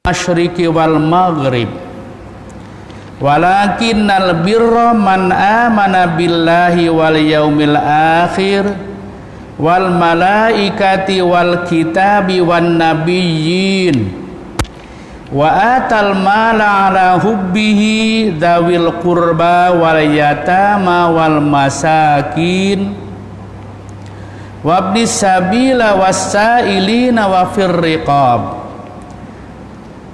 masyriqi wal maghrib walakinnal birra man amana billahi wal yaumil akhir wal malaikati wal kitabi wan nabiyyin wa atal mala ala hubbihi dzawil qurba wal yatama wal masakin wabnis sabila wassailina wa fir riqab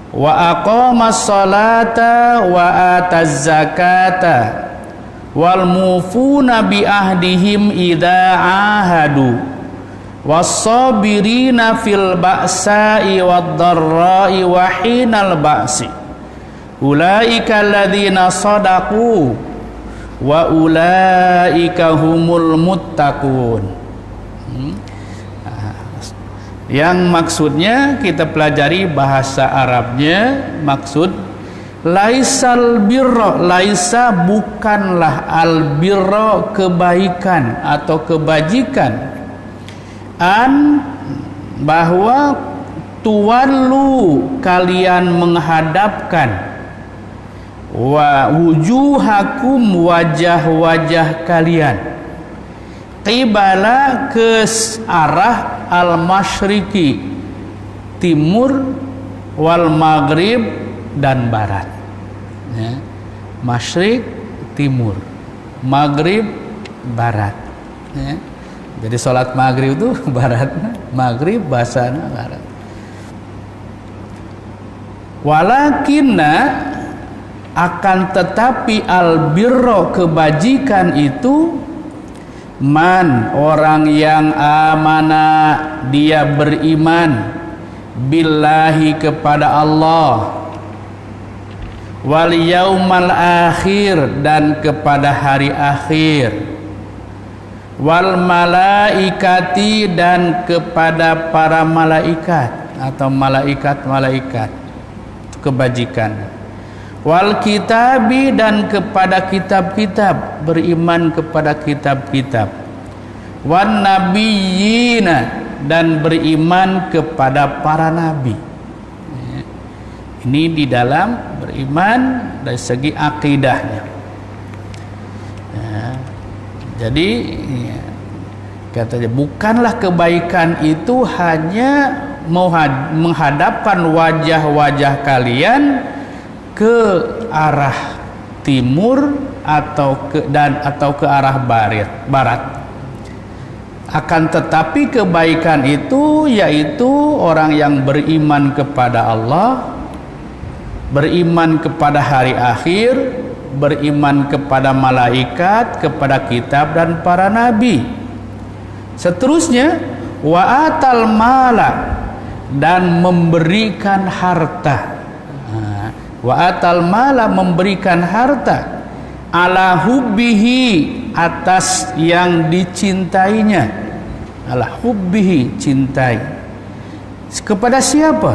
wa aqamas salata wa ataz zakata wal mufuna bi ahdihim idza ahadu was-sabirina fil ba'sa'i wad-dharra'i wa hinal ba'si ulaika alladzina sadaqu wa ulaika humul muttaqun. Yang maksudnya kita pelajari bahasa Arabnya, maksud laisal birra, laisa bukanlah al birra kebaikan atau kebajikan, an bahwa tuwallu kalian menghadapkan wa wujuhakum wajah-wajah kalian qibala ke arah al-masyriqi timur wal maghrib dan barat ya. Masyriq timur, maghrib barat ya. Jadi sholat maghrib itu barat, maghrib bahasana barat. Walakinna akan tetapi al-birra kebajikan itu man orang yang amana dia beriman billahi kepada Allah wal yaumal akhir dan kepada hari akhir wal malaikati dan kepada para malaikat atau malaikat-malaikat kebajikan wal kitabi dan kepada kitab-kitab beriman kepada kitab-kitab wan nabiyyina dan beriman kepada para nabi. Ini di dalam beriman dari segi akidahnya ya. Jadi ya, katanya bukanlah kebaikan itu hanya menghadapkan wajah-wajah kalian ke arah timur atau ke arah barat. Akan tetapi kebaikan itu yaitu orang yang beriman kepada Allah, beriman kepada hari akhir, beriman kepada malaikat, kepada kitab dan para nabi. Seterusnya wa atal mala dan memberikan harta. Wa atal mala memberikan harta ala hubbihi atas yang dicintainya, ala hubbihi cintai. Kepada siapa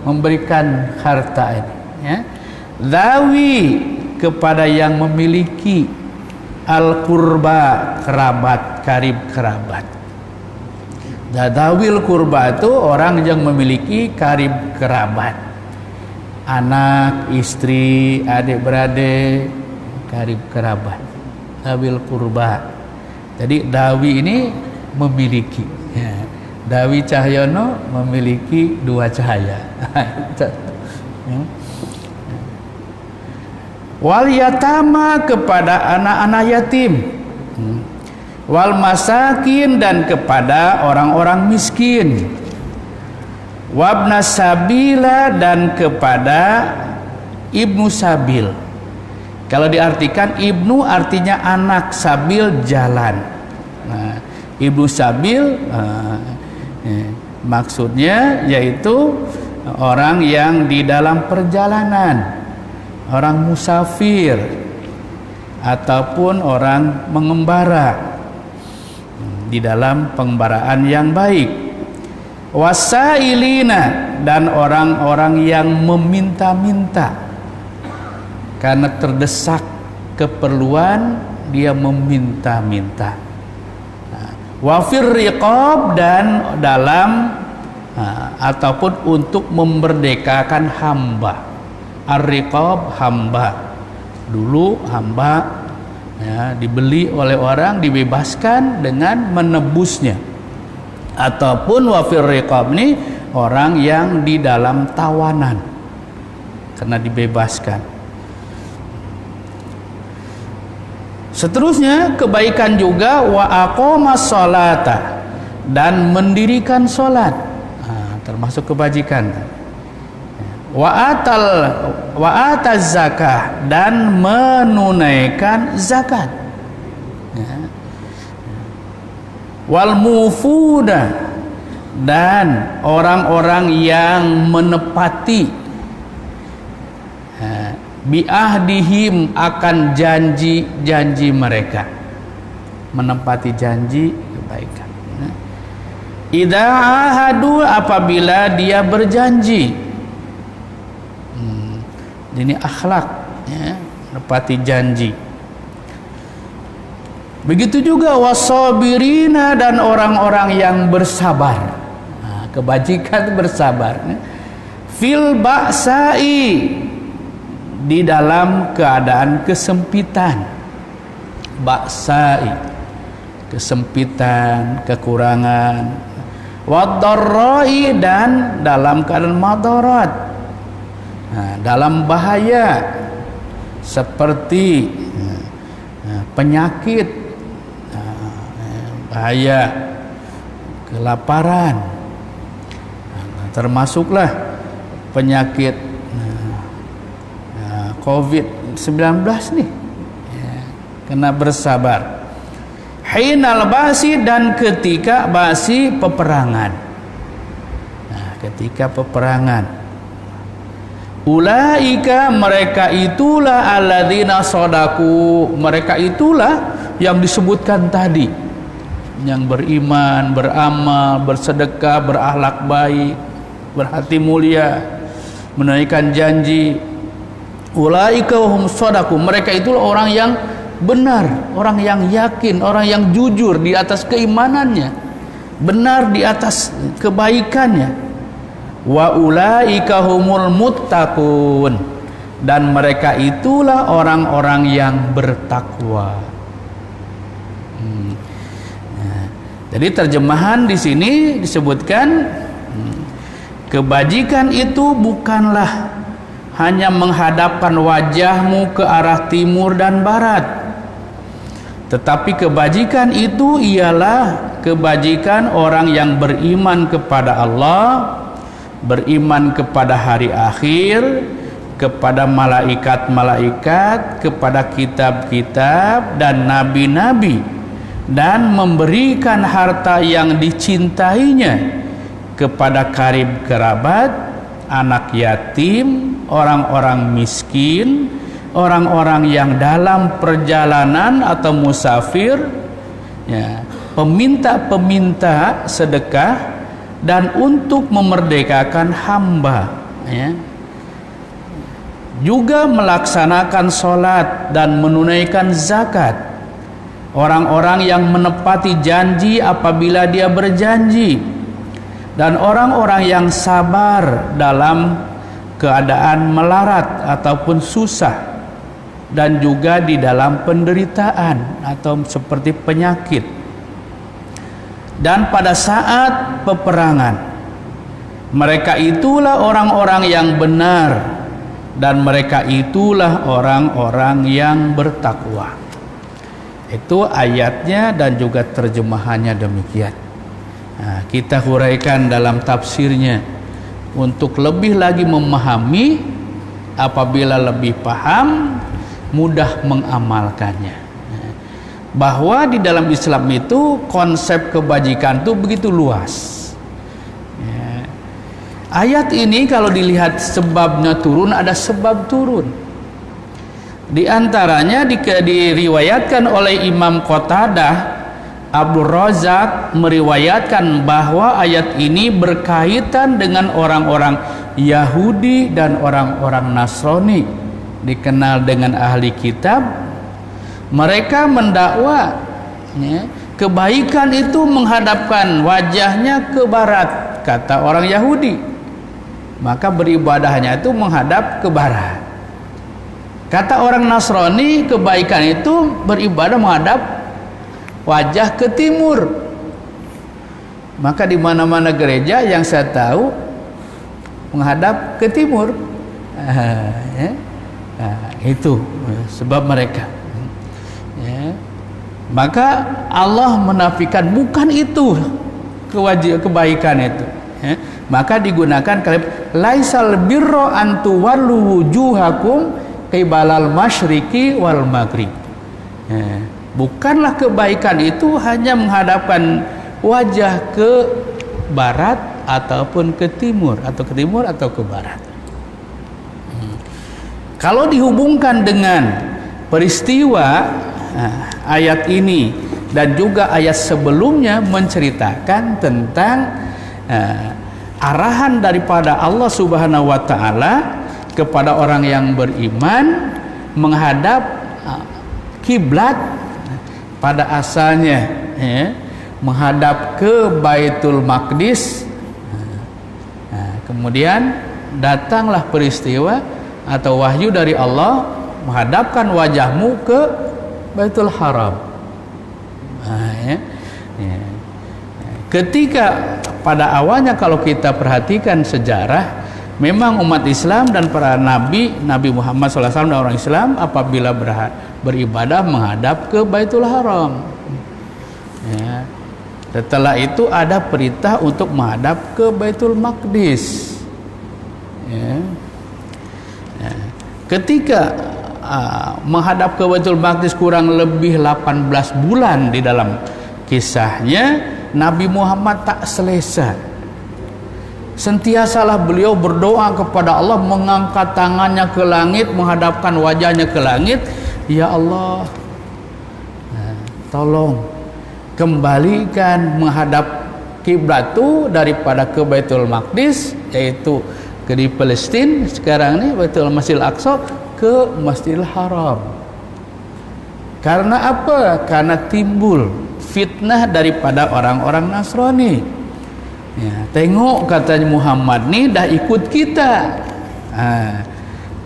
memberikan harta ini ya? Zawi kepada yang memiliki al qurba kerabat, karib kerabat. Dzawil qurba itu orang yang memiliki karib kerabat, anak, istri, adik-beradik, karib kerabat, dawil kurba. Jadi dawi ini memiliki ya. Dawi Cahyono memiliki dua cahaya wal yatama kepada anak-anak yatim wal masakin dan kepada orang-orang miskin wabna sabila dan kepada ibnu sabil. Kalau diartikan ibnu artinya anak, sabil jalan. Nah, ibnu sabil maksudnya yaitu orang yang di dalam perjalanan, orang musafir ataupun orang mengembara di dalam pengembaraan yang baik. Wasailina dan orang-orang yang meminta-minta karena terdesak keperluan dia meminta-minta. Wafir riqab dan dalam ataupun untuk memerdekakan hamba. Ar-riqab, hamba. Dulu hamba dibeli oleh orang, dibebaskan dengan menebusnya. Ataupun wafir riqab ini orang yang di dalam tawanan karena dibebaskan. Seterusnya kebaikan juga wa aqamas sholata, dan mendirikan sholat, termasuk kebajikan. Wa ataz zakah, dan menunaikan zakat. Wal mufuda, dan orang-orang yang menepati biahdihim, akan janji-janji mereka, menepati janji kebaikan. Idza ahadu, apabila dia berjanji. Ini akhlak, menepati janji. Begitu juga wasabirina, dan orang-orang yang bersabar. Kebajikan bersabar. Fil ba'sai, di dalam keadaan kesempitan. Ba'sai, kesempitan, kekurangan. Wadarrai, dan dalam keadaan madarat, dalam bahaya, seperti penyakit, bahaya kelaparan, termasuklah penyakit COVID-19 nih, kena bersabar. Hinal basi, dan ketika basi peperangan, ketika peperangan. Ulaika, mereka itulah alladzina shadaku, mereka itulah yang disebutkan tadi, yang beriman, beramal, bersedekah, berakhlak baik, berhati mulia, menunaikan janji. Ulaika hum shadaku, mereka itulah orang yang benar, orang yang yakin, orang yang jujur di atas keimanannya, benar di atas kebaikannya. Wa ulaika humul muttaqun, dan mereka itulah orang-orang yang bertakwa. Jadi terjemahan di sini disebutkan kebajikan itu bukanlah hanya menghadapkan wajahmu ke arah timur dan barat, tetapi kebajikan itu ialah kebajikan orang yang beriman kepada Allah, beriman kepada hari akhir, kepada malaikat-malaikat, kepada kitab-kitab dan nabi-nabi, dan memberikan harta yang dicintainya kepada karib kerabat, anak yatim, orang-orang miskin, orang-orang yang dalam perjalanan atau musafir, peminta-peminta sedekah, dan untuk memerdekakan hamba, juga melaksanakan sholat dan menunaikan zakat. Orang-orang yang menepati janji apabila dia berjanji, dan orang-orang yang sabar dalam keadaan melarat ataupun susah, dan juga di dalam penderitaan atau seperti penyakit. Dan pada saat peperangan, mereka itulah orang-orang yang benar, dan mereka itulah orang-orang yang bertakwa. Itu ayatnya dan juga terjemahannya demikian. Kita huraikan dalam tafsirnya untuk lebih lagi memahami. Apabila lebih paham, mudah mengamalkannya. Bahwa di dalam Islam itu konsep kebajikan itu begitu luas. Ayat ini kalau dilihat sebabnya turun, ada sebab turun. Di antaranya diriwayatkan oleh Imam Qatadah, Abdul Razak meriwayatkan bahwa ayat ini berkaitan dengan orang-orang Yahudi dan orang-orang Nasrani, dikenal dengan ahli kitab. Mereka mendakwa Kebaikan itu menghadapkan wajahnya ke barat, kata orang Yahudi. Maka beribadahnya itu menghadap ke barat. Kata orang Nasrani, kebaikan itu beribadah menghadap wajah ke timur. Maka di mana-mana gereja yang saya tahu menghadap ke timur. Itu sebab mereka. Maka Allah menafikan bukan itu kebaikan itu. Maka digunakan kalimat laisal birra an tuwallu wujuhakum qibalal masyriqi wal maghrib. Bukanlah kebaikan itu hanya menghadapkan wajah ke barat ataupun ke timur, atau ke timur atau ke barat. Kalau dihubungkan dengan peristiwa ayat ini dan juga ayat sebelumnya menceritakan tentang arahan daripada Allah Subhanahu wa taala kepada orang yang beriman menghadap kiblat pada asalnya menghadap ke Baitul Maqdis. Kemudian datanglah peristiwa atau wahyu dari Allah menghadapkan wajahmu ke Baitul Haram. Ketika pada awalnya kalau kita perhatikan sejarah, memang umat Islam dan para Nabi Muhammad SAW dan orang Islam apabila beribadah menghadap ke Baitul Haram. Setelah itu ada perintah untuk menghadap ke Baitul Maqdis. Ketika menghadap ke Baitul Maqdis kurang lebih 18 bulan di dalam kisahnya, Nabi Muhammad tak selesai. Sentiasalah beliau berdoa kepada Allah, mengangkat tangannya ke langit, menghadapkan wajahnya ke langit, ya Allah, tolong kembalikan menghadap kiblat itu daripada ke Baitul Maqdis, yaitu ke di Palestina sekarang ini Baitul Masjidil Aqsa, ke Masjidil Haram. Karena apa? Karena timbul fitnah daripada orang-orang Nasrani. Tengok katanya Muhammad ni dah ikut kita.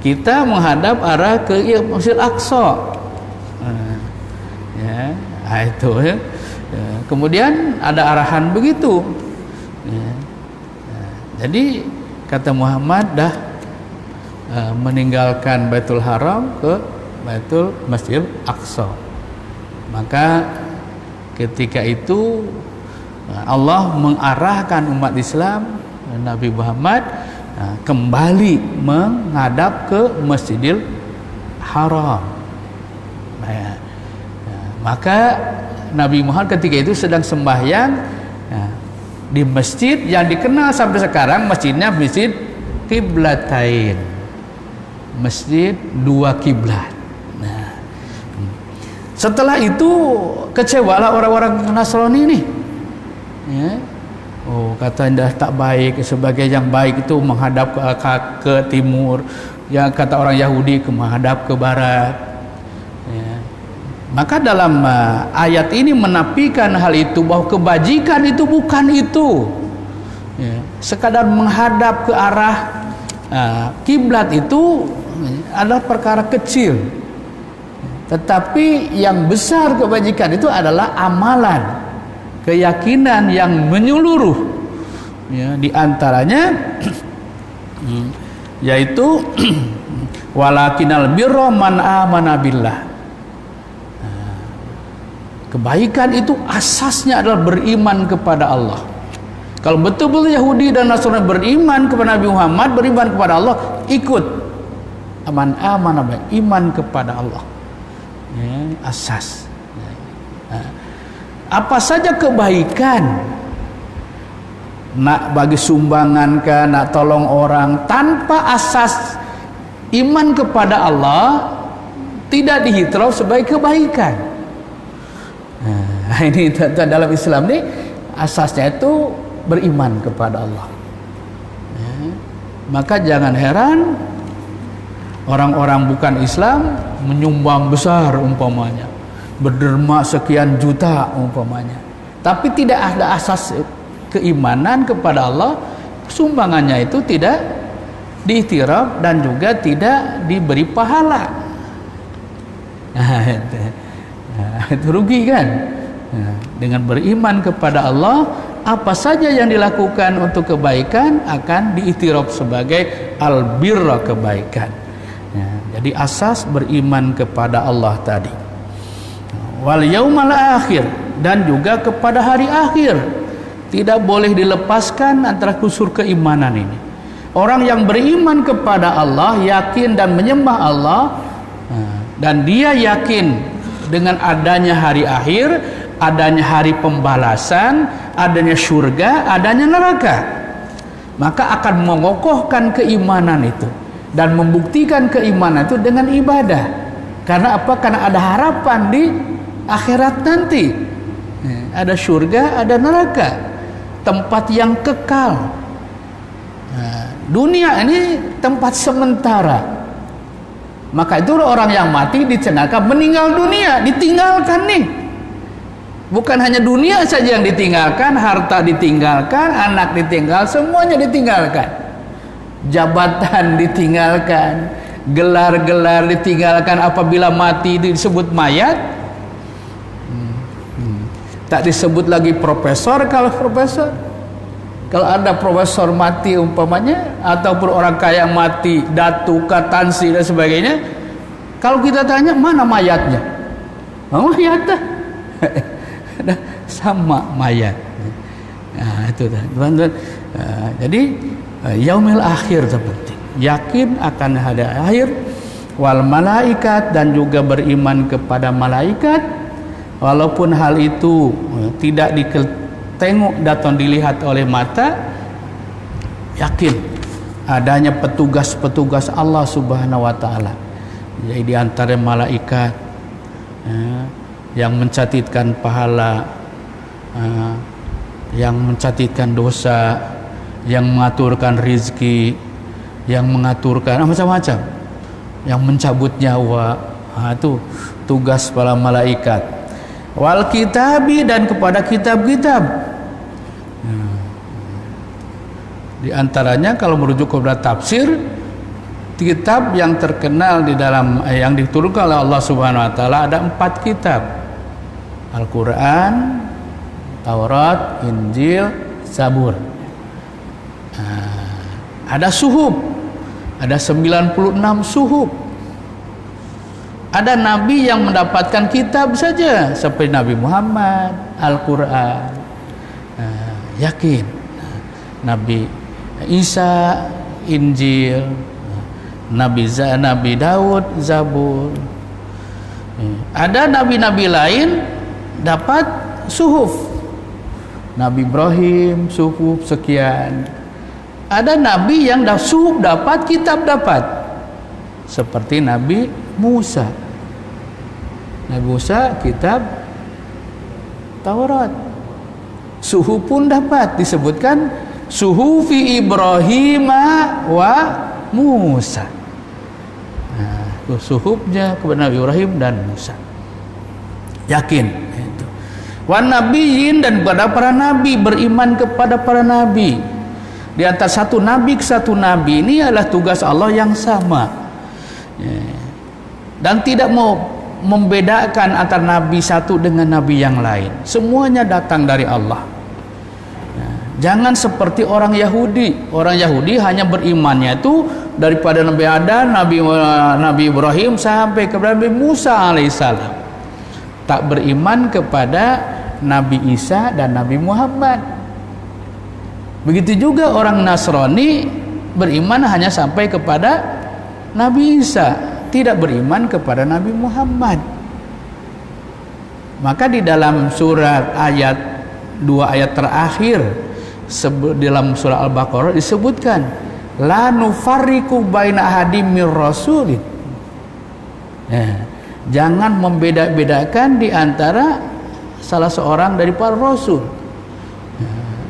Kita menghadap arah ke Masjidil Aqsa. Itu ya. Kemudian ada arahan begitu. Jadi kata Muhammad dah meninggalkan Baitul Haram ke Baitul Masjidil Aqsa. Maka ketika itu Allah mengarahkan umat Islam, Nabi Muhammad kembali menghadap ke Masjidil Haram. Maka Nabi Muhammad ketika itu sedang sembahyang di masjid yang dikenal sampai sekarang masjidnya Masjid Qiblatain, masjid dua kiblat. Setelah itu kecewalah orang-orang Nasrani ini. Katanya tak baik, sebagai yang baik itu menghadap ke timur, yang kata orang Yahudi menghadap ke barat. Maka dalam ayat ini menafikan hal itu, bahwa kebajikan itu bukan itu. Sekadar menghadap ke arah kiblat itu adalah perkara kecil. Tetapi yang besar kebajikan itu adalah amalan, keyakinan yang menyeluruh. Di antaranya yaitu walakinal birra man amana billah. Kebaikan itu asasnya adalah beriman kepada Allah. Kalau betul-betul Yahudi dan Nasrani beriman kepada Nabi Muhammad, beriman kepada Allah, ikut aman iman kepada Allah. Asas. Apa saja kebaikan, nak bagi sumbangan kah, nak tolong orang, tanpa asas iman kepada Allah tidak dihitung sebagai kebaikan. Ini dalam Islam ni asasnya itu beriman kepada Allah. Maka jangan heran orang-orang bukan Islam menyumbang besar umpamanya, berderma sekian juta umpamanya, tapi tidak ada asas keimanan kepada Allah, sumbangannya itu tidak diiktiraf dan juga tidak diberi pahala. Itu rugi kan? Dengan beriman kepada Allah, apa saja yang dilakukan untuk kebaikan akan diiktiraf sebagai albirra, kebaikan. Jadi asas beriman kepada Allah tadi. Wal yaumal akhir, dan juga kepada hari akhir. Tidak boleh dilepaskan antara unsur keimanan ini. Orang yang beriman kepada Allah, yakin dan menyembah Allah, dan dia yakin dengan adanya hari akhir, adanya hari pembalasan, adanya surga, adanya neraka, maka akan mengokohkan keimanan itu dan membuktikan keimanan itu dengan ibadah. Karena apa? Karena ada harapan di akhirat nanti. Ada surga, ada neraka, tempat yang kekal. Dunia ini tempat sementara. Maka itu orang yang mati dicenangkan meninggal dunia, ditinggalkan nih. Bukan hanya dunia saja yang ditinggalkan, harta ditinggalkan, anak ditinggal, semuanya ditinggalkan. Jabatan ditinggalkan, gelar-gelar ditinggalkan. Apabila mati disebut mayat, tak disebut lagi profesor. Kalau profesor, kalau ada profesor mati umpamanya, ataupun orang kaya mati, datu, katansi dan sebagainya, kalau kita tanya mana mayatnya, mayatnya sama mayat. Nah, itu teman-teman. Jadi yaumil akhir seperti yakin akan ada akhir, wal malaikat, dan juga beriman kepada malaikat, walaupun hal itu tidak ditengok datang dilihat oleh mata, yakin adanya petugas-petugas Allah Subhanahu wa taala. Jadi di antara malaikat yang mencatatkan pahala, yang mencatatkan dosa, yang mengaturkan rizki, yang mengaturkan macam-macam, yang mencabut nyawa. Itu tugas para malaikat. Wal kitabi, dan kepada kitab-kitab. Di antaranya kalau merujuk kepada tafsir, kitab yang terkenal di dalam yang diturunkan oleh Allah Subhanahu wa taala ada 4 kitab. Al-Quran, Taurat, Injil, Zabur. Ada suhuf, ada 96 suhuf. Ada nabi yang mendapatkan kitab saja, seperti Nabi Muhammad, Al-Quran. Yakin. Nabi Isa, Injil. Nabi Daud, Zabur. Ada nabi-nabi lain dapat suhuf. Nabi Ibrahim suhuf sekian. Ada nabi yang suhuf dapat, kitab dapat, seperti Nabi Musa. Nabi Musa kitab Taurat, suhuf pun dapat, disebutkan suhufi Ibrahim wa Musa. Suhufnya kepada Nabi Ibrahim dan Musa. Yakin itu. Wan nabiyyin, dan kepada para nabi, beriman kepada para nabi. Di antara satu nabi ke satu nabi ini adalah tugas Allah yang sama. Dan tidak mau membedakan antara nabi satu dengan nabi yang lain. Semuanya datang dari Allah. Jangan seperti orang Yahudi. Orang Yahudi hanya berimannya itu daripada Nabi Adam, Nabi Ibrahim sampai kepada Nabi Musa alaihissalam. Tak beriman kepada Nabi Isa dan Nabi Muhammad. Begitu juga orang Nasrani beriman hanya sampai kepada Nabi Isa, tidak beriman kepada Nabi Muhammad. Maka di dalam surat ayat 2 ayat terakhir dalam surah Al-Baqarah disebutkan la nufarriqu baina ahadim mir rasulin. Jangan membeda-bedakan di antara salah seorang dari para rasul.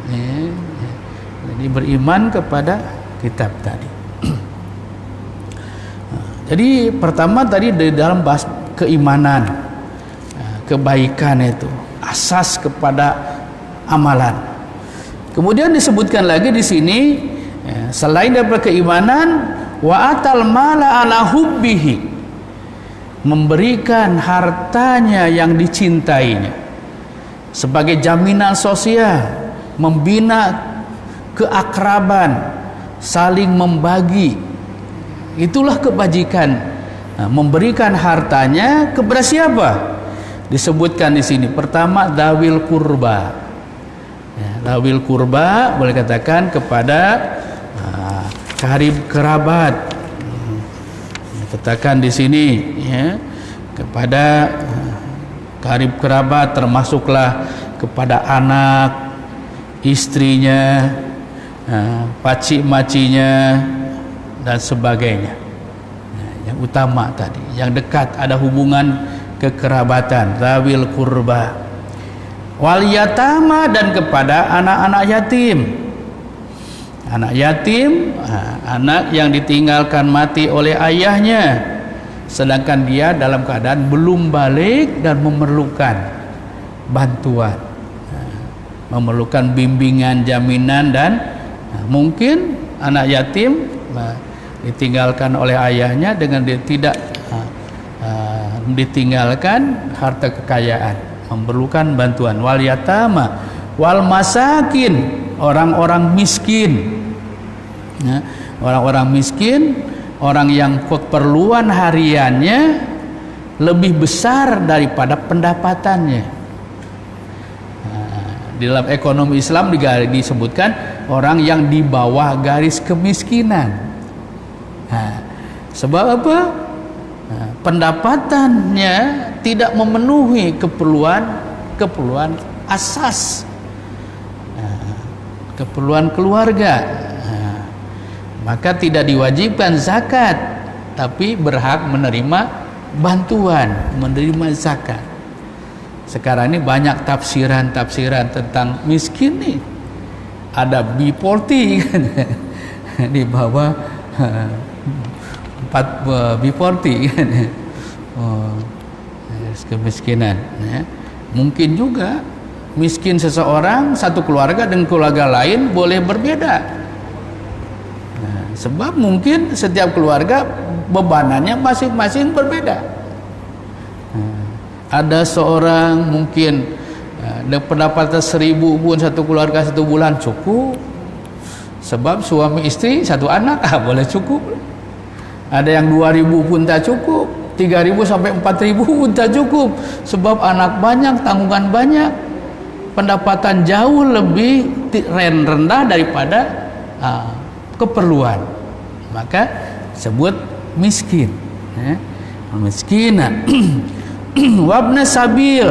Jadi beriman kepada kitab tadi. Jadi pertama tadi di dalam bahas keimanan. kebaikan itu, asas kepada amalan. Kemudian disebutkan lagi di sini, selain daripada keimanan, wa atal mala ala hubbihi, memberikan hartanya yang dicintainya sebagai jaminan sosial, membina keakraban, saling membagi. Itulah kebajikan. Memberikan hartanya kepada siapa? Disebutkan di sini. Pertama, dawil kurba. Dawil kurba boleh katakan kepada karib kerabat. Katakan di sini ya, kepada karib kerabat, termasuklah kepada anak, istrinya, pacik macinya dan sebagainya. Yang utama tadi, yang dekat, ada hubungan kekerabatan, dawil kurba. Wal yatama, dan kepada anak-anak yatim. Anak yatim, anak yang ditinggalkan mati oleh ayahnya, sedangkan dia dalam keadaan belum balik dan memerlukan bantuan, memerlukan bimbingan, jaminan, dan mungkin anak yatim ditinggalkan oleh ayahnya dengan dia tidak ditinggalkan harta kekayaan, memerlukan bantuan. Wal yatama wal masakin, orang-orang miskin, orang-orang miskin, orang yang keperluan hariannya lebih besar daripada pendapatannya. Di dalam ekonomi Islam disebutkan orang yang di bawah garis kemiskinan. Sebab apa? Pendapatannya tidak memenuhi keperluan asas, keperluan keluarga, maka tidak diwajibkan zakat, tapi berhak menerima bantuan, menerima zakat. Sekarang ini banyak tafsiran tentang miskin nih. Ada B40 kan, di bawah 4 B40 kan, kemiskinan. Mungkin juga miskin seseorang, satu keluarga dengan keluarga lain boleh berbeda. Sebab mungkin setiap keluarga bebanannya masing-masing berbeda. Ada seorang mungkin pendapatan 1.000 pun satu keluarga satu bulan cukup, sebab suami istri satu anak boleh cukup. Ada yang 2.000 pun tak cukup, 3.000 sampai 4.000 pun tak cukup, sebab anak banyak, tanggungan banyak, pendapatan jauh lebih rendah daripada keperluan, maka sebut miskin. Miskinan. Wabna sabil,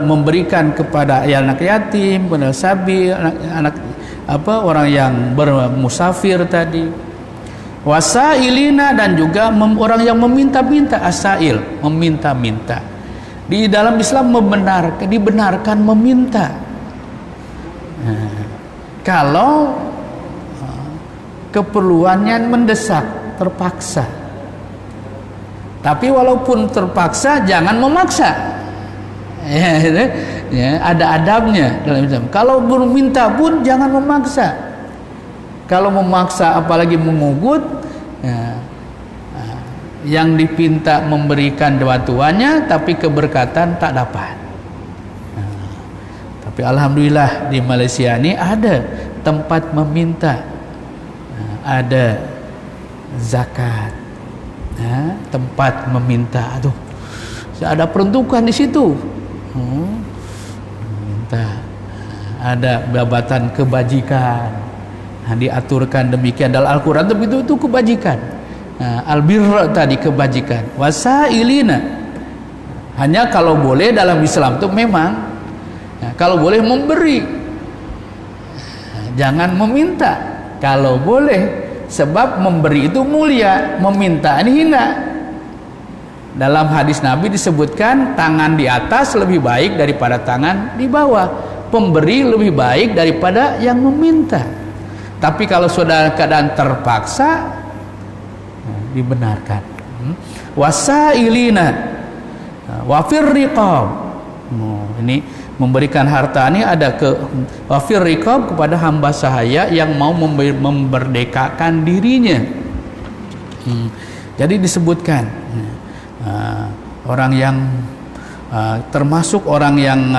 memberikan kepada anak yatim, kepada sabil, anak orang yang bermusafir tadi. Wasailina, dan juga orang yang meminta-minta, asail, meminta-minta. Di dalam Islam dibenarkan meminta. Kalau keperluannya mendesak, terpaksa. Tapi walaupun terpaksa, jangan memaksa. Ada adabnya dalam Islam. Kalau meminta pun jangan memaksa. Kalau memaksa, apalagi memungut, yang dipinta memberikan bantuannya, tapi keberkatan tak dapat. Tapi alhamdulillah di Malaysia ini ada tempat meminta, ada zakat. Tempat meminta, ada peruntukan di situ. Minta, ada jabatan kebajikan, diaturkan demikian dalam Al-Quran. Tapi itu kebajikan. Al-birra tadi kebajikan. Wasailina, hanya kalau boleh dalam Islam itu memang kalau boleh memberi, jangan meminta. Kalau boleh, sebab memberi itu mulia, meminta ini hina. Dalam hadis Nabi disebutkan tangan di atas lebih baik daripada tangan di bawah, pemberi lebih baik daripada yang meminta. Tapi kalau sudah keadaan terpaksa, dibenarkan. Wasailina, wa fir riqab. Ini memberikan harta ini ada ke wa fir riqab kepada hamba sahaya yang mau memerdekakan dirinya. Jadi disebutkan orang yang termasuk orang yang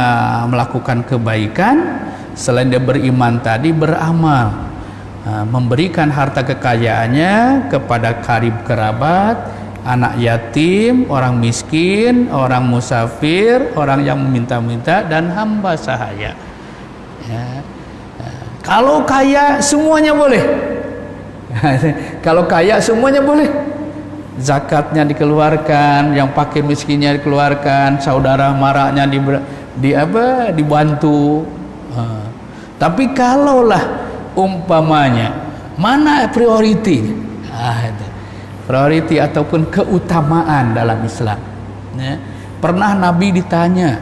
melakukan kebaikan selain dia beriman tadi, beramal, memberikan harta kekayaannya kepada karib kerabat, anak yatim, orang miskin, orang musafir, orang yang meminta-minta, dan hamba sahaya. Kalau kaya semuanya boleh. Kalau kaya semuanya boleh. Zakatnya dikeluarkan, yang fakir miskinnya dikeluarkan, saudara marahnya dibantu. Tapi kalaulah umpamanya mana priority, priority ataupun keutamaan dalam Islam. Pernah Nabi ditanya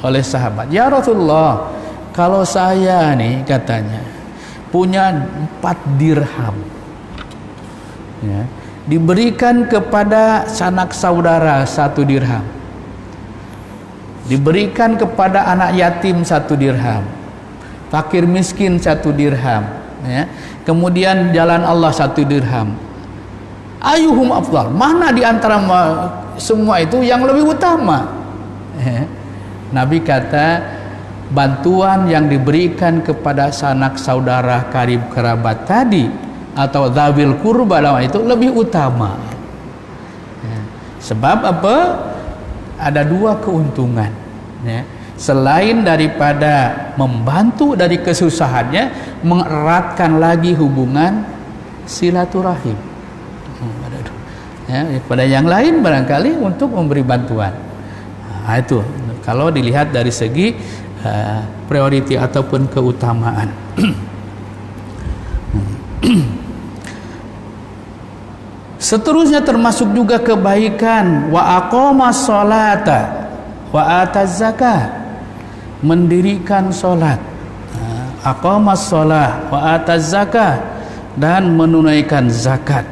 oleh sahabat, ya Rasulullah, kalau saya nih katanya punya 4 dirham, diberikan kepada sanak saudara 1 dirham, diberikan kepada anak yatim 1 dirham, fakir miskin 1 dirham, kemudian jalan Allah 1 dirham, ayuhum afdal, mana di antara semua itu yang lebih utama? Nabi kata, bantuan yang diberikan kepada sanak saudara karib kerabat tadi atau dzawil qurba itu lebih utama. Sebab apa? Ada 2 keuntungan. Selain daripada membantu dari kesusahannya, mengeratkan lagi hubungan silaturahim. Pada yang lain barangkali untuk memberi bantuan. Itu kalau dilihat dari segi priority ataupun keutamaan. Seterusnya termasuk juga kebaikan, wa aqamas sholata wa ataz zakah, mendirikan salat, aqamas shalah wa ataz zakah, dan menunaikan zakat.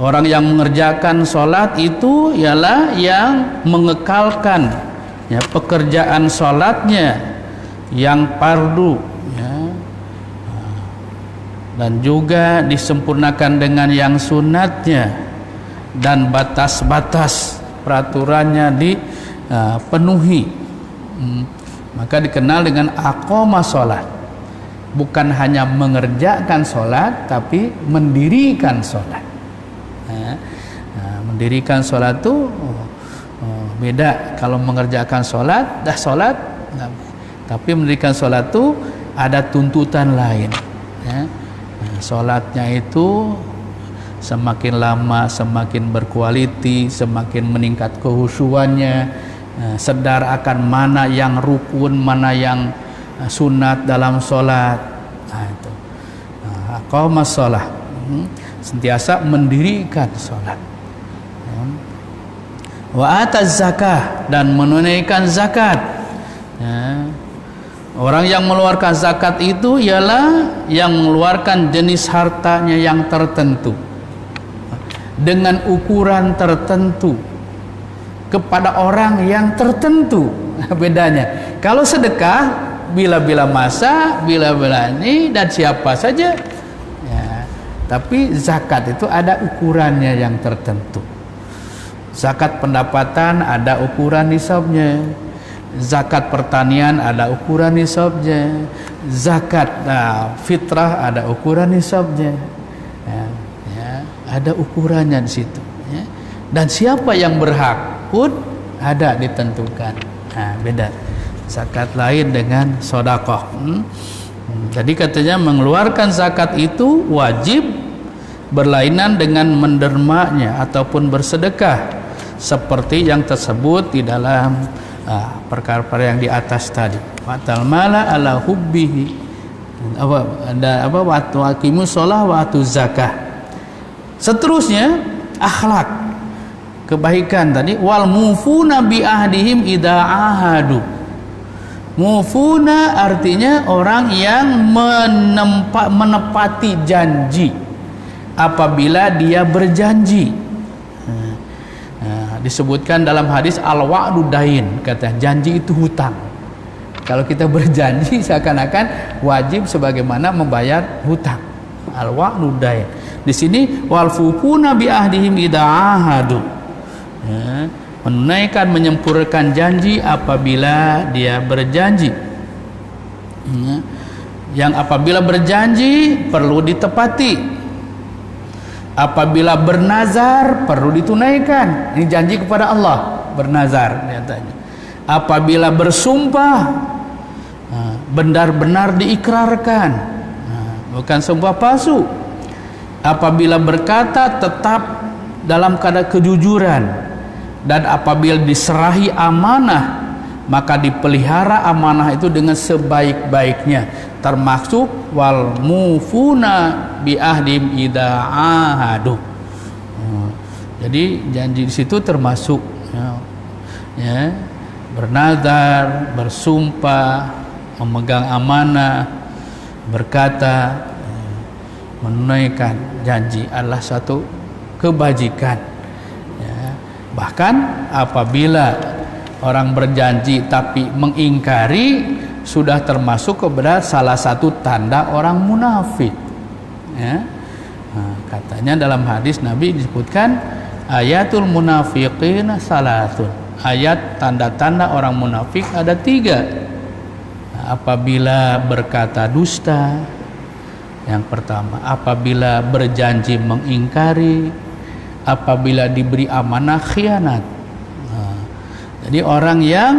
Orang yang mengerjakan salat itu ialah yang mengekalkan pekerjaan salatnya yang fardu, dan juga disempurnakan dengan yang sunatnya, dan batas-batas peraturannya dipenuhi. Maka dikenal dengan aqamah sholat, bukan hanya mengerjakan sholat tapi mendirikan sholat. Mendirikan sholat itu beda. Kalau mengerjakan sholat dah sholat, tapi mendirikan sholat itu ada tuntutan lain. Sholatnya itu semakin lama semakin berkualiti, semakin meningkat kehusuannya, sedar akan mana yang rukun, mana yang sunat dalam sholat. Itu aqamas sholah, sentiasa mendirikan sholat. Wa ataz zakah, dan menunaikan zakat. Orang yang mengeluarkan zakat itu ialah yang mengeluarkan jenis hartanya yang tertentu dengan ukuran tertentu kepada orang yang tertentu. Bedanya kalau sedekah bila-bila masa, bila-bila ini, dan siapa saja, tapi zakat itu ada ukurannya yang tertentu. Zakat pendapatan ada ukuran nisabnya, zakat pertanian ada ukuran nisabnya, zakat fitrah ada ukuran nisabnya, ada ukurannya di situ. Dan siapa yang berhak pun ada ditentukan. Beda zakat lain dengan sedekah. Jadi katanya mengeluarkan zakat itu wajib berlainan dengan mendermanya ataupun bersedekah, seperti yang tersebut di dalam perkara-perkara yang di atas tadi. Watal mala ala hubbihi, wa aqimus shalah wa atuz zakah. Seterusnya akhlak, kebaikan tadi. Wal mufuna bi ahdihim idza ahadu. Mufuna artinya orang yang menepati janji apabila dia berjanji. disebutkan dalam hadis al-wa'du dain, kata janji itu hutang. Kalau kita berjanji seakan-akan wajib sebagaimana membayar hutang. Al-wa'du dain. Di sini wal fufuna bi ahdihim idza ahadu. Ya, menunaikan, menyempurnakan janji apabila dia berjanji. Ya, yang apabila berjanji perlu ditepati. Apabila bernazar perlu ditunaikan. Ini janji kepada Allah, bernazar nyatanya. Apabila bersumpah benar-benar diikrarkan, bukan sebuah palsu. Apabila berkata tetap dalam keadaan kejujuran, dan apabila diserahi amanah maka dipelihara amanah itu dengan sebaik-baiknya, termasuk wal mufuna bi ahdim idza ahadu. Jadi janji di situ termasuk ya, bernazar, bersumpah, memegang amanah, berkata, menunaikan janji adalah satu kebajikan. Ya, bahkan apabila orang berjanji tapi mengingkari, sudah termasuk kepada salah satu tanda orang munafik. Ya. Nah, katanya dalam hadis Nabi disebutkan ayatul munafiqin salatun. Ayat tanda-tanda orang munafik ada 3. Nah, apabila berkata dusta, yang pertama, apabila berjanji mengingkari, apabila diberi amanah khianat. Jadi orang yang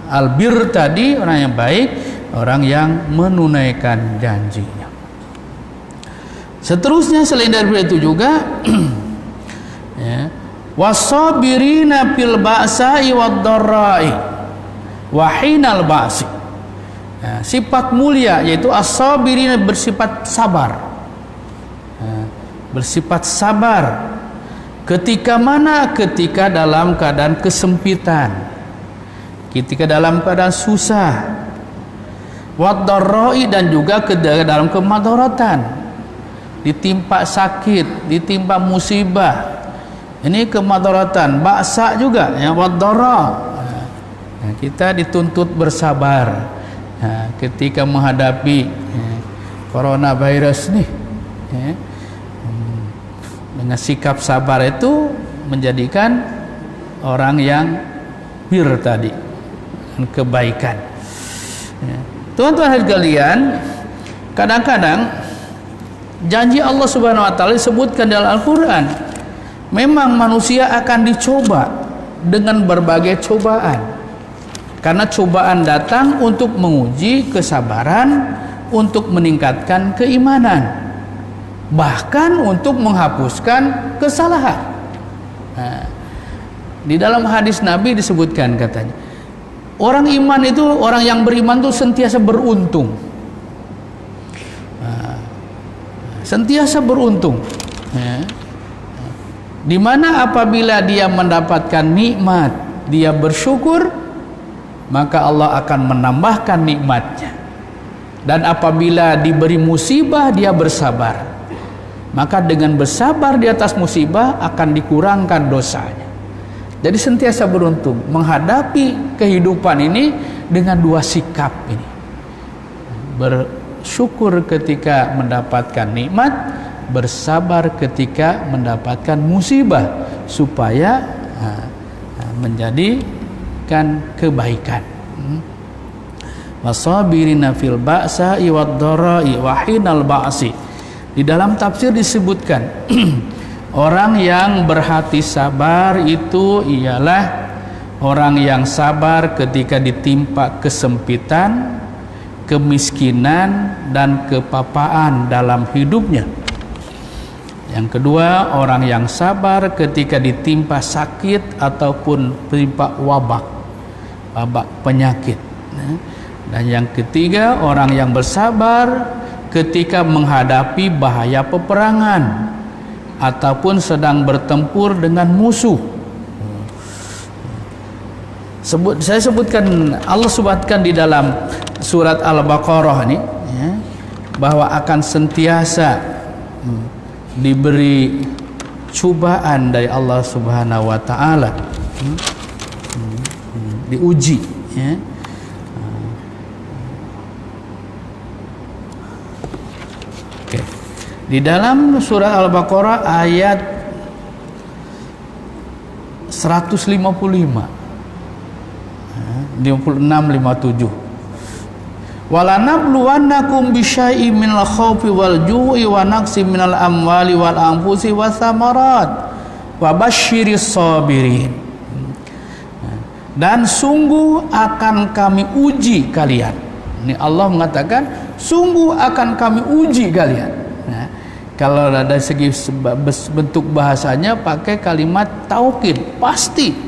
albir tadi, orang yang baik, orang yang menunaikan janjinya. Seterusnya selain dari itu juga ya, wasabirina fil ba'sa'i wad-dharra'i wa hinal ba'si. Ya, sifat mulia yaitu as-sabirina, bersifat sabar. Ya, bersifat sabar. Ketika mana? Ketika dalam keadaan kesempitan, ketika dalam keadaan susah, wad-dharra'i, dan juga dalam kemadaratan, ditimpa sakit, ditimpa musibah. Ini kemadaratan, ba'sa juga ya, wad-dharra. Nah, kita dituntut bersabar ketika menghadapi coronavirus nih. Dengan sikap sabar itu menjadikan orang yang bir tadi, kebaikan. Tuan-tuan sekalian, kadang-kadang janji Allah Subhanahu wa taala disebutkan dalam Al-Qur'an. Memang manusia akan dicoba dengan berbagai cobaan. Karena cobaan datang untuk menguji kesabaran, untuk meningkatkan keimanan, bahkan untuk menghapuskan kesalahan. Nah, di dalam hadis Nabi disebutkan, katanya orang iman itu, orang yang beriman itu sentiasa beruntung. Sentiasa beruntung. Di mana apabila dia mendapatkan nikmat, dia bersyukur, maka Allah akan menambahkan nikmatnya. Dan apabila diberi musibah, dia bersabar, maka dengan bersabar di atas musibah akan dikurangkan dosanya. Jadi sentiasa beruntung menghadapi kehidupan ini dengan 2 sikap ini. Bersyukur ketika mendapatkan nikmat, bersabar ketika mendapatkan musibah, supaya menjadikan kebaikan. Wasabirina fil ba'sa'i wad-dharra'i wa hinal ba'si. Di dalam tafsir disebutkan orang yang berhati sabar itu ialah orang yang sabar ketika ditimpa kesempitan, kemiskinan, dan kepapaan dalam hidupnya. Yang kedua, orang yang sabar ketika ditimpa sakit ataupun ditimpa wabak penyakit. Dan yang ketiga, orang yang bersabar ketika menghadapi bahaya peperangan ataupun sedang bertempur dengan musuh. Saya sebutkan, Allah sebutkan di dalam surat Al-Baqarah ini bahwa akan sentiasa diberi cobaan dari Allah Subhanahu wa taala. Diuji, ya. Oke. Di dalam surah Al-Baqarah ayat 155, 56, 57. Walanabluwannakum bisyai'in minal khaufi wal ju'i wa naqsin minal amwali wal anfusi was samarat wa basyiris sabirin. Dan sungguh akan kami uji kalian. Ini Allah mengatakan sungguh akan kami uji kalian. Nah, kalau ada segi bentuk bahasanya pakai kalimat taukid, pasti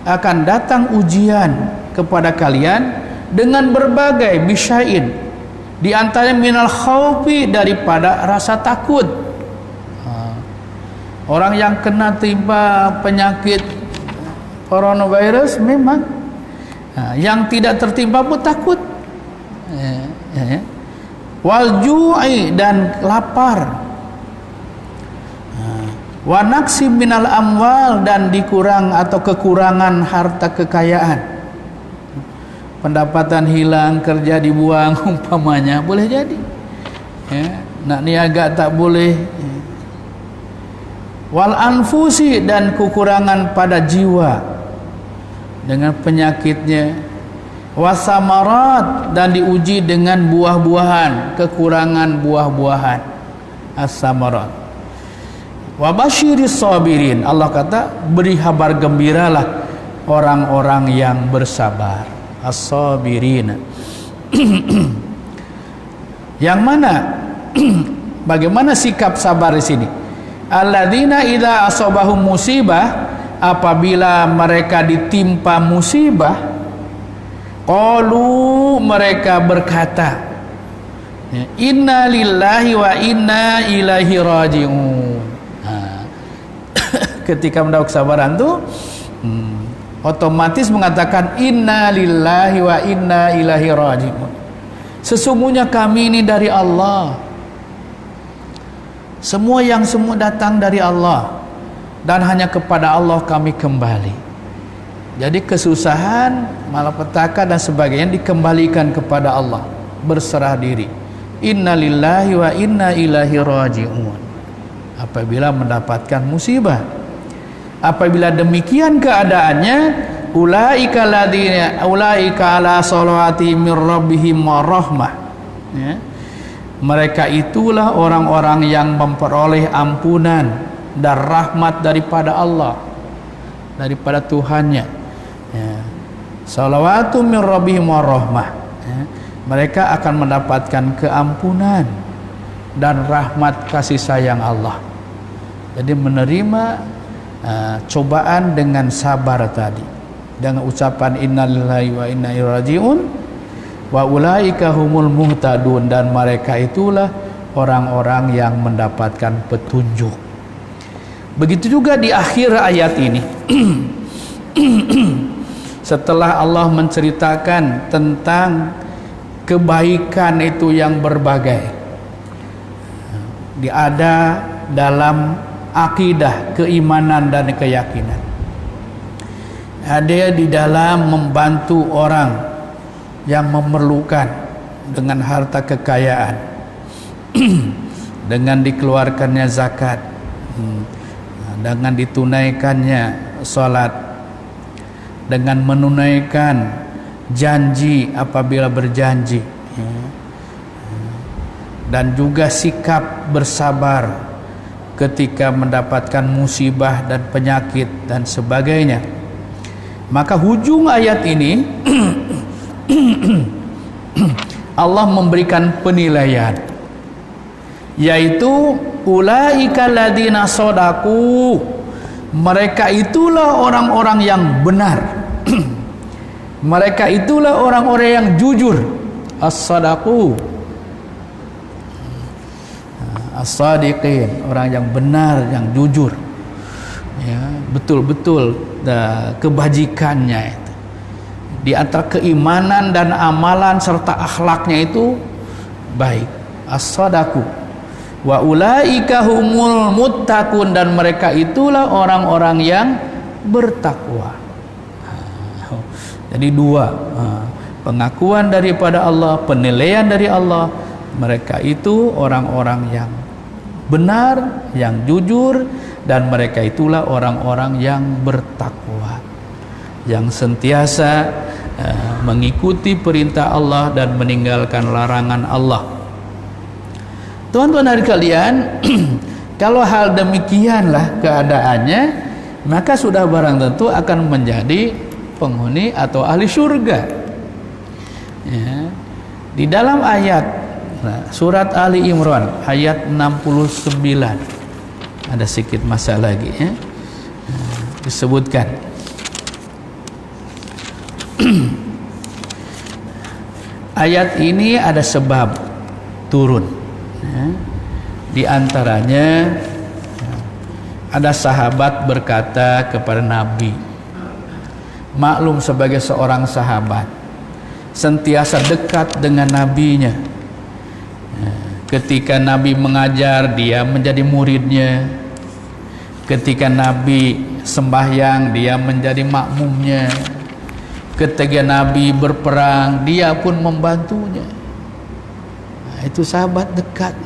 akan datang ujian kepada kalian dengan berbagai bisya'in, di antaranya minal khaufi, daripada rasa takut. Orang yang kena timpa penyakit coronavirus memang, yang tidak tertimpa pun takut. Wal ju'i, dan lapar. Wa naqsi minal amwal, dan dikurang atau kekurangan harta kekayaan. Pendapatan hilang, kerja dibuang umpamanya, boleh jadi. Nak niaga tak boleh. Wal anfusi, dan kekurangan pada jiwa dengan penyakitnya. Wasamarat, dan diuji dengan buah-buahan, kekurangan buah-buahan. As-samarat. Wa basyiris sabirin, Allah kata beri kabar gembiralah orang-orang yang bersabar. As-sabirin. Yang mana bagaimana sikap sabar di sini? Alladzina idza asabahum musibah, apabila mereka ditimpa musibah, qalu, mereka berkata, inna lillahi wa inna ilaihi raji'un. Ketika mendapat kesabaran tu, otomatis mengatakan inna lillahi wa inna ilaihi raji'un. Sesungguhnya kami ini dari Allah. Semua yang semua datang dari Allah, dan hanya kepada Allah kami kembali. Jadi kesusahan, malapetaka dan sebagainya dikembalikan kepada Allah, berserah diri. Inna lillahi wa inna ilaihi raji'un. Apabila mendapatkan musibah, apabila demikian keadaannya, ulaika ladina ulaika ala salawati mir rabbihim warahmah, ya. Mereka itulah orang-orang yang memperoleh ampunan dan rahmat daripada Allah, daripada Tuhannya, ya. Salawatu mir rabbihim warahmah, ya. Mereka akan mendapatkan keampunan dan rahmat kasih sayang Allah. Jadi menerima cobaan dengan sabar tadi, dengan ucapan innalillahi wa inna ilaihi raji'un, wa ulaika humul muhtadun, dan mereka itulah orang-orang yang mendapatkan petunjuk. Begitu juga di akhir ayat ini. Setelah Allah menceritakan tentang kebaikan itu yang berbagai, ada dalam akidah, keimanan dan keyakinan, ada di dalam membantu orang yang memerlukan dengan harta kekayaan, dengan dikeluarkannya zakat, dengan ditunaikannya salat, dengan menunaikan janji apabila berjanji, dan juga sikap bersabar ketika mendapatkan musibah dan penyakit dan sebagainya. Maka hujung ayat ini Allah memberikan penilaian, yaitu ulaika ladina sodaku, mereka itulah orang-orang yang benar. Mereka itulah orang-orang yang jujur. As-sadaku, as-sadiqin, orang yang benar, yang jujur, ya, betul-betul kebajikannya itu. Di antara keimanan dan amalan serta akhlaknya itu baik. As-sadaku, Wa ulaika humul muttaqun, dan mereka itulah orang-orang yang bertakwa. Jadi dua, pengakuan daripada Allah, penilaian dari Allah, mereka itu orang-orang yang benar, yang jujur, dan mereka itulah orang-orang yang bertakwa, yang sentiasa mengikuti perintah Allah dan meninggalkan larangan Allah. Tuan-tuan dari kalian, kalau hal demikianlah keadaannya, maka sudah barang tentu akan menjadi penghuni atau ahli surga. Ya. Di dalam ayat surat Ali Imran ayat 69 ada sedikit masalah lagi, ya. Disebutkan ayat ini ada sebab turun, ya. Di antaranya ada sahabat berkata kepada Nabi, maklum sebagai seorang sahabat sentiasa dekat dengan nabinya. Ketika Nabi mengajar, dia menjadi muridnya. Ketika Nabi sembahyang, dia menjadi makmumnya. Ketika Nabi berperang, dia pun membantunya. Itu sahabat dekat.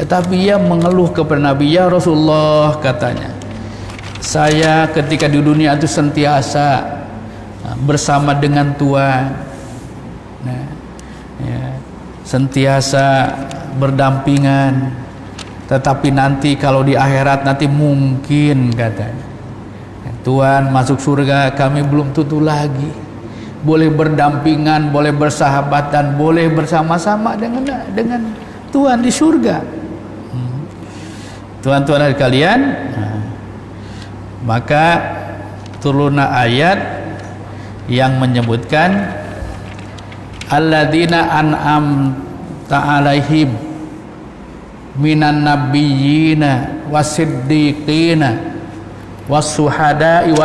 Tapi ia mengeluh kepada Nabi, ya Rasulullah, katanya, saya ketika di dunia itu sentiasa bersama dengan Tuhan, sentiasa berdampingan, tetapi nanti kalau di akhirat nanti mungkin, katanya, Tuhan masuk surga, kami belum tentu lagi boleh berdampingan, boleh bersahabat, dan boleh bersama-sama dengan Tuhan di surga. Tuan-tuan dari kalian, maka turunlah ayat yang menyebutkan alladzina an'amta alaihim minan nabiyyina wasiddiqina wasuhada'i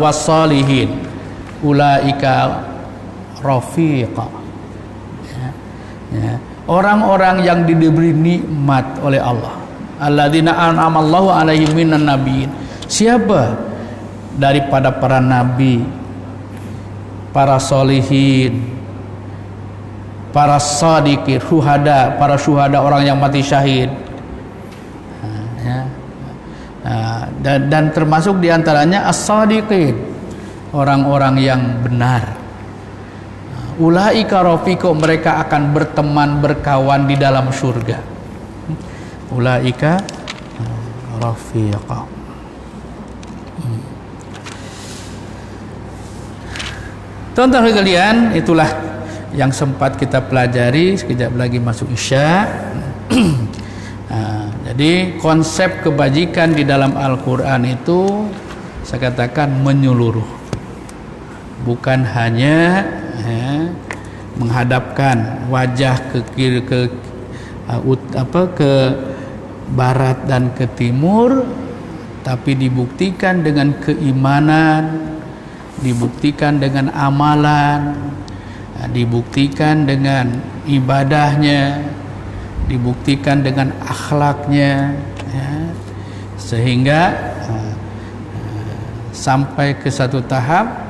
wassalihin ulaika rafiqa. Orang-orang yang diberi nikmat oleh Allah, alladzina an'amallahu alaihim minan nabiyyin. Siapa? Daripada para nabi, para solihin, para sadiqin, para syuhada, orang yang mati syahid. Dan termasuk diantaranya as-sadiqin, orang-orang yang benar. Ulaika rafiqa, mereka akan berteman, berkawan di dalam surga. Ulaika rafiqa. Tonton kalian, itulah yang sempat kita pelajari. Sekejap lagi masuk Isya. Jadi konsep kebajikan di dalam Al-Quran itu saya katakan menyeluruh, bukan hanya menghadapkan wajah ke kiri, ke barat dan ke timur, tapi dibuktikan dengan keimanan, dibuktikan dengan amalan, dibuktikan dengan ibadahnya, dibuktikan dengan akhlaknya, ya, sehingga sampai ke satu tahap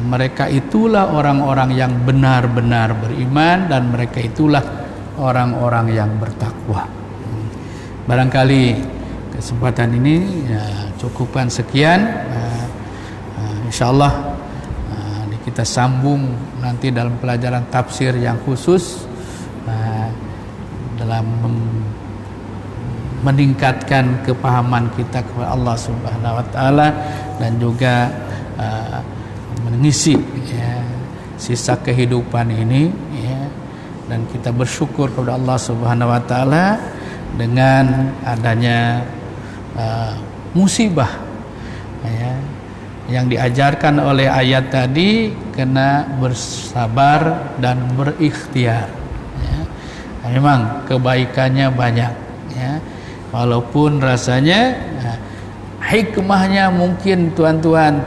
mereka itulah orang-orang yang benar-benar beriman, dan mereka itulah orang-orang yang bertakwa. Barangkali kesempatan ini cukupkan sekian. InsyaAllah kita sambung nanti dalam pelajaran tafsir yang khusus dalam meningkatkan kepahaman kita kepada Allah Subhanahu wa taala, dan juga mengisi sisa kehidupan ini, dan kita bersyukur kepada Allah Subhanahu wa taala dengan adanya musibah yang diajarkan oleh ayat tadi, kena bersabar dan berikhtiar. Memang kebaikannya banyak, walaupun rasanya hikmahnya mungkin tuan-tuan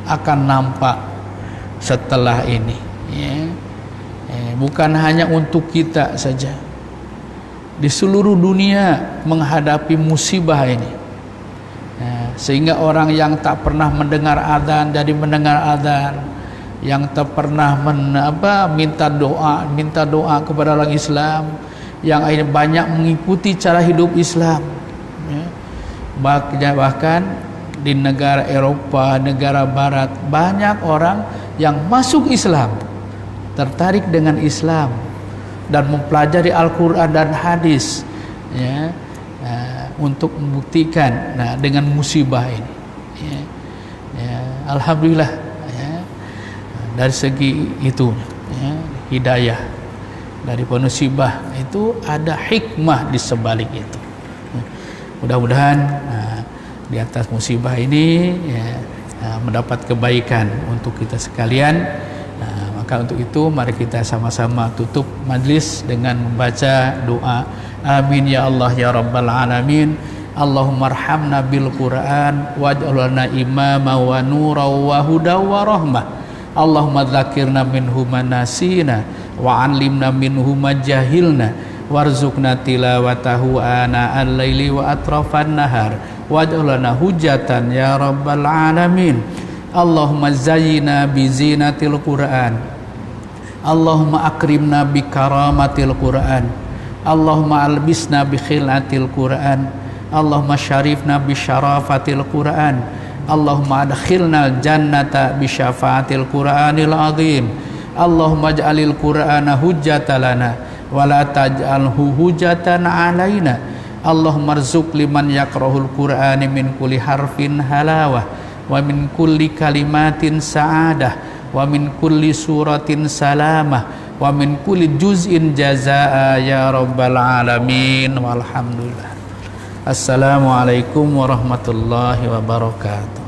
akan nampak setelah ini, bukan hanya untuk kita saja, di seluruh dunia menghadapi musibah ini. Sehingga orang yang tak pernah mendengar adzan jadi mendengar adzan, yang tak pernah minta doa kepada orang Islam, yang akhirnya banyak mengikuti cara hidup Islam. Bahkan di negara Eropa, negara Barat, banyak orang yang masuk Islam, tertarik dengan Islam dan mempelajari Al-Quran dan hadis, untuk membuktikan dengan musibah ini. Alhamdulillah, dari segi itu, hidayah dari musibah itu ada hikmah di sebalik itu. Mudah-mudahan di atas musibah ini mendapat kebaikan untuk kita sekalian. Maka untuk itu mari kita sama-sama tutup majlis dengan membaca doa. Amin ya Allah ya Rabbal Alamin. Allahumma arhamna bil Quran waj'alna imama wa nura wa huda wa rahmah. Allahumma dzakirna minhu manasina wa 'allimna minhu majahilna warzuqna tilawatahu ana al-laili wa atrafan nahar waj'alna hujatan ya Rabbal Alamin. Allahumma zayyina bi zinatil Quran. Allahumma akrimna bi karamatil Quran. Allahumma albisna bi khilatil Quran. Allahumma syarifna bi syarafatil Quran. Allahumma adkhilna jannata bi syafaatil Quranil azim. Allahumma ij'alil Qur'ana hujjatan lana wa la taj'alhu hujjatan alaina. Allahumma rzuq liman yaqra'ul Qur'ana min kulli harfin halawah wa min kulli kalimatin sa'adah wa min kulli suratin salamah wa min kulli juz'in jazaa ya Rabbal Alamin. Walhamdulillah. Assalamualaikum warahmatullahi wabarakatuh.